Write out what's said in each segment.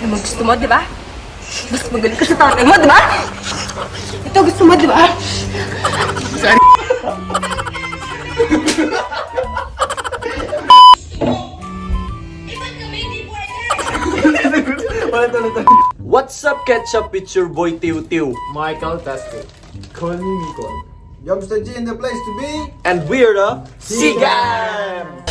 Alam mo, gusto mo, di ba? Mas magaling ka sa tatay mo, di ba? Ito, gusto mo, di ba? What's up, Ketchup? It's your boy, Tiu. Michael Tasco. Call me Nicole. Youngster G in the place to be. And we're the Seaman!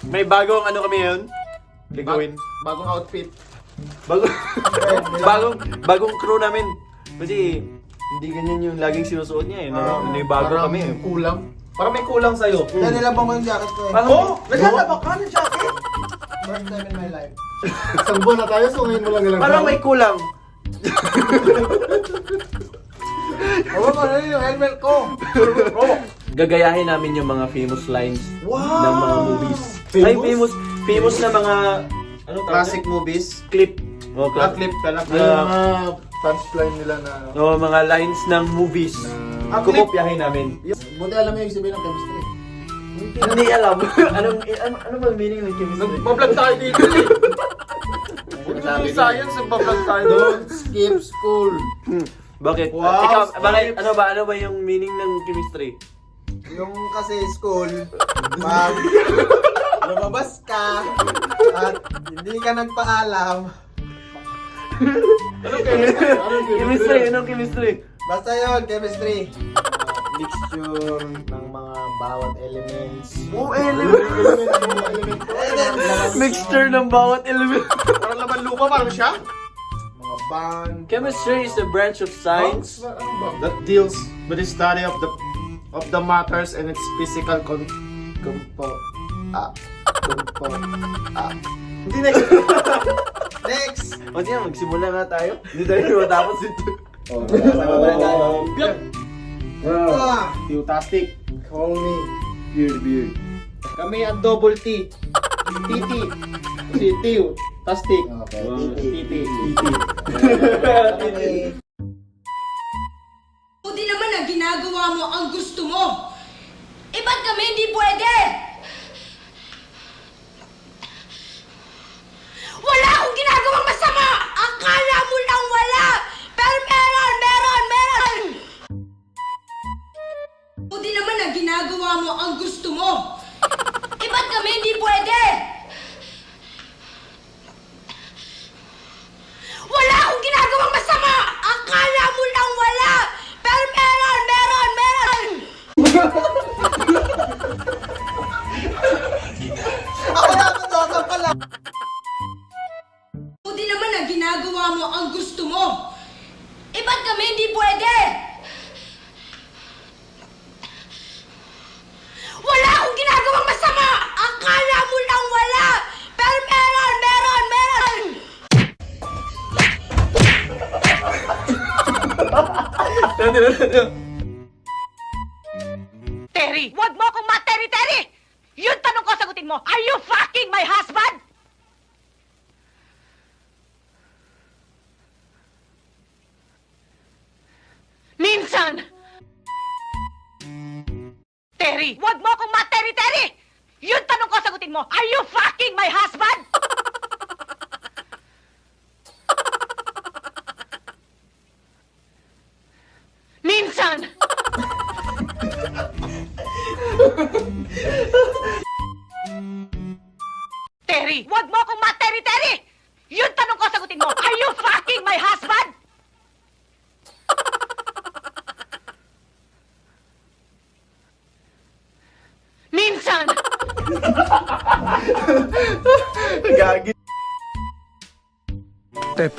May bagong ano kami yun? Ligawin. Bagong outfit. Bagong crew namin. Kasi hindi ganyan yung laging sinusuot niya eh. Hindi bago kami eh. Kulang. Parang may kulang sa'yo. Kaya nilabang mo yung jacket ko eh. Parang, Naglalabang ka ng jacket? First time in my life. Isang buwan na tayo, so ngayon mo lang nilang parang may kulang. Awa mo na yung helmet ko. Gagayahin namin yung mga famous lines ng mga movies. Ay, famous na mga ano classic movies. Clip. Oh, Clip ka lang. Mga punchline nila na ano. Oh, mga lines ng movies. Kukopyahin namin. Buti alam mo yung sabihin ng chemistry. Hindi alam. ano ba meaning ng chemistry? Nagbablog tayo dito eh. Yung science, nagbablog tayo doon. Skip school. Bakit? Wow, Ikaw, skip. bakit? Ano ba yung meaning ng chemistry? Yung kasi school, pag lumabas ka at hindi ka nagpaalam, Anong chemistry? Chemistry, anong chemistry? basta yun, chemistry. Mixture ng mga bawat elements. Oh, element. Elements. Mixture ng bawat element. Parang laman lupa, parang siya. Mga band. Chemistry is a branch of science. That deals with the study of the matters and its physical Hindi next. Next. O siya, magsimula nga tayo. Hindi tayo matapos ito. Tiutastic. Call me Beard. Kami ang double T. TT. Si Tiu. Tastic. TT. Buti naman na ginagawa mo ang gusto mo. Eh, ba't kami hindi pwede? Wala akong ginagawang masama! Akala mo lang wala! Pero meron! Buti naman na ginagawa mo ang gusto mo. Eh, ba't kami hindi pwede? Wala akong ginagawang masama! Akala mo lang wala! Pero meron! Ako na Nagsampalan. Buti naman na ginagawa mo ang gusto mo. Eh, ba't kami hindi pwede? Wala akong ginagawang masama! Akala mo lang wala! Pero meron! Terry! Wag mo akong ma-Terry! Yun tanong ko, sagutin mo! Are you fucking my husband? Minsan! Terry! Wag mo akong ma-Terry! Yun tanong ko, sagutin mo! Are you fucking my husband? Minsan! Terry! Wag mo akong ma-Terry! Yun tanong ko, sagutin mo! Are you fucking my husband? Minsan! Gagi. Tep,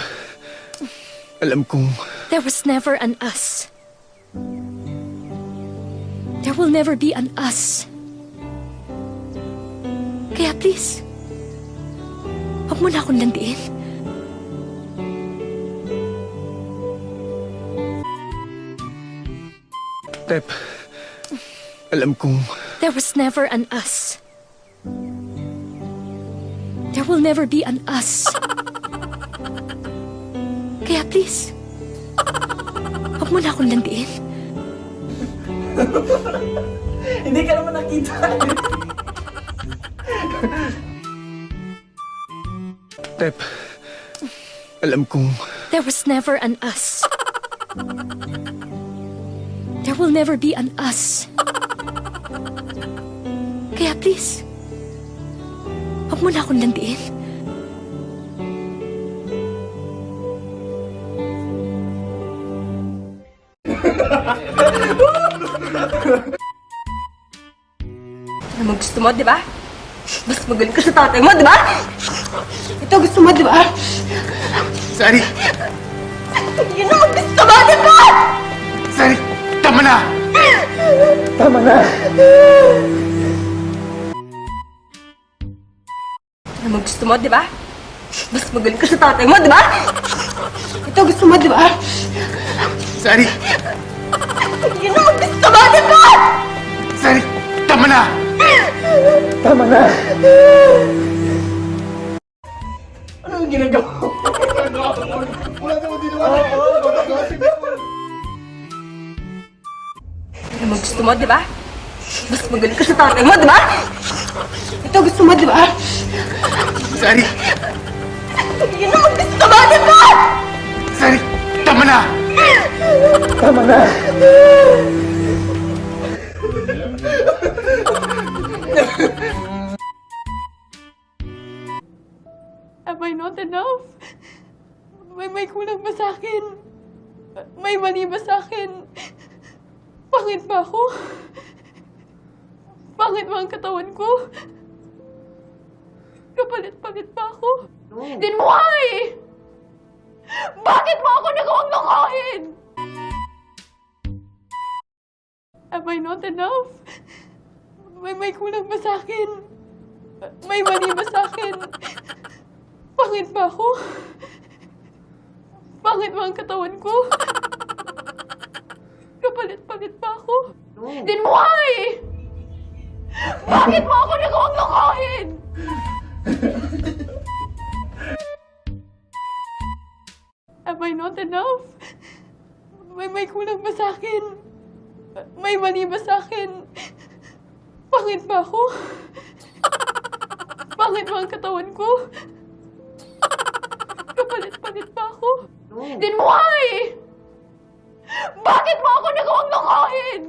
alam kong There was never an us. There will never be an us. Kaya please, huwag mo na akong landiin. Tep, alam kong There was never an us. There will never be an us. Kaya please, huwag mo na akong landiin. Hindi ka naman nakita. Tep, alam kong There was never an us. There will never be an us. Kaya please, huwag mo na akong landiin. Ano mo gusto mo, di ba? Mas magaling ka sa tatay mo, di ba? Ito gusto mo, di ba? Sari! Yun ang gusto mo, di ba? Sari! Tama na! Ano mo gusto mo, di ba? Mas magaling ka sa tatay mo, di ba? Ito gusto mo, di ba? Sari! Yun ang gusto mo, di ba? Sari! Tama na! Ano yung ginagawa mo? Wala naman din naman. Ano mo gusto mo, di ba? Mas magaling ka sa tatay mo, di ba? Ito gusto mo, di ba? Sari! Yun ang gusto mo, di ba? Sari! Tama na! Am I not enough? May kulang ba sa akin? May mali ba sa akin? Pangit ba ako? Pangit ba ang katawan ko? Kapalit-palit ba ako? Then why? Bakit mo ako nagawang lokohin? Am I not enough? May kulang ba sa akin? May mali ba sa akin? Pangit ba ako? Pangit ba ang katawan ko? Kapalit-palit ba ako? Then why? Bakit mo ako nagawang lokohin? Am I not enough? May kulang ba sa akin? May mali ba sa akin? Pangit ba ako? Pangit ba ang katawan ko? Kapalit-palit ba ako? Then why? Bakit mo ako nagawang lokohin?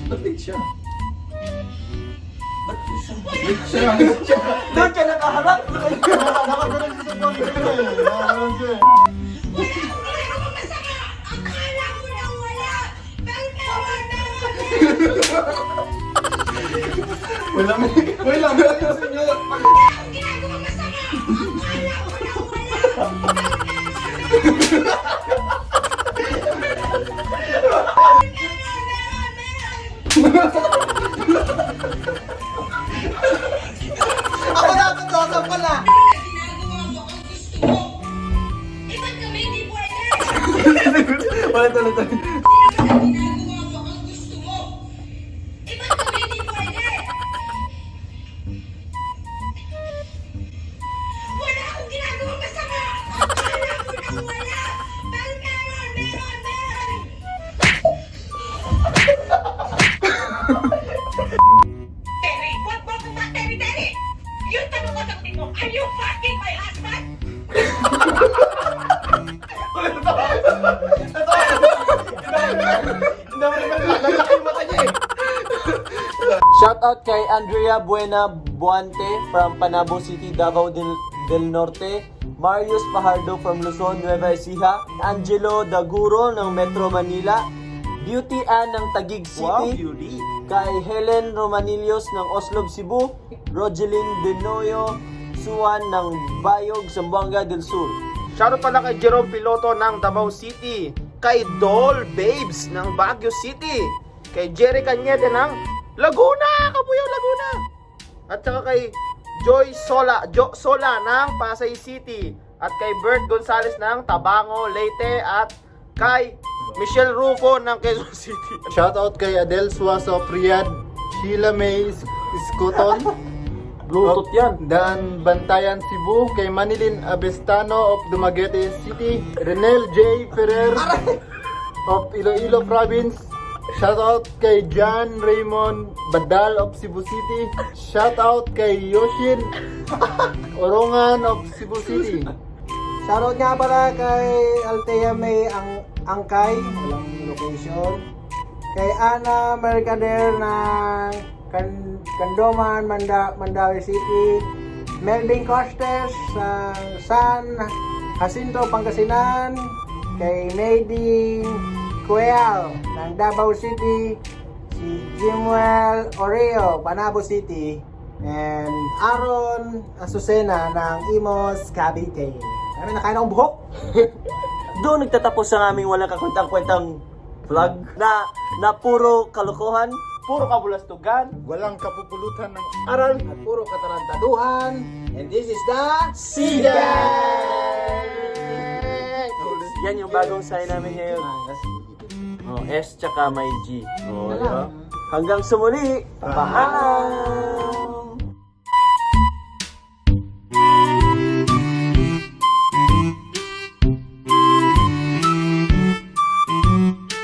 Ba't siya? Doon ka nakaharap! Nakaganon siya sa pangit ko eh. Nakaganon siya eh. Wala mo. Wala mo lang sa inyo. Ako na ang Nagsampalan! Wala talaga. Terry, wag mo akong ma-Terry! Yung tanong ko sagutin mo, are you fucking my husband? Shoutout kay Andrea Buena Buante from Panabo City, Davao del Norte, Marius Fajardo from Luzon, Nueva Ecija, Angelo Daguro ng Metro Manila, Beauty Ann ng Taguig City, kay Helen Romanillos ng Oslob, Cebu, Rogeline Denoyo Suwan ng Bayog, Zamboanga del Sur. Shoutout pala kay Jerome Piloto ng Davao City, kay Doll Babes ng Baguio City, kay Jerry Cañete ng Laguna, Kabuyao, Laguna. At saka kay Joy Sola ng Pasay City. At kay Bert Gonzales ng Tabango, Leyte. At kay Michelle Rufo ng Quezon City. Shoutout kay Adel Suaso of Riyadh, Sheila May Iscoton, Bluetooth yan. Dan Bantayan Cebu, kay Manilin Abestano of Dumaguete City, Renel J. Ferrer of Iloilo Province. Shoutout kay John Raymond Badal of Cebu City. Shoutout kay Yoshin Orongan of Cebu City. Shoutout nga pala kay Althea May Angkay, walang location. Kay Ana Mercader ng Candoman, Mandawi City. Melding Costes sa San Jacinto, Pangasinan. Kay Mayding Cuel ng Davao City. Si Jimuel Oreo, Panabo City. And Aaron Azucena ng Imos, Cavite. Kami nakain akong buhok. Doon nagtatapos ang aming walang kakwentang-kwentang vlog na puro kalokohan, puro kabulastugan, Walang kapupulutan ng aral. At puro katarantaduhan. And this is the Siga! Yan yung bagong sign namin ngayon. Oh, S tsaka may G. Oh, diba? Hanggang sa muli. Paalam!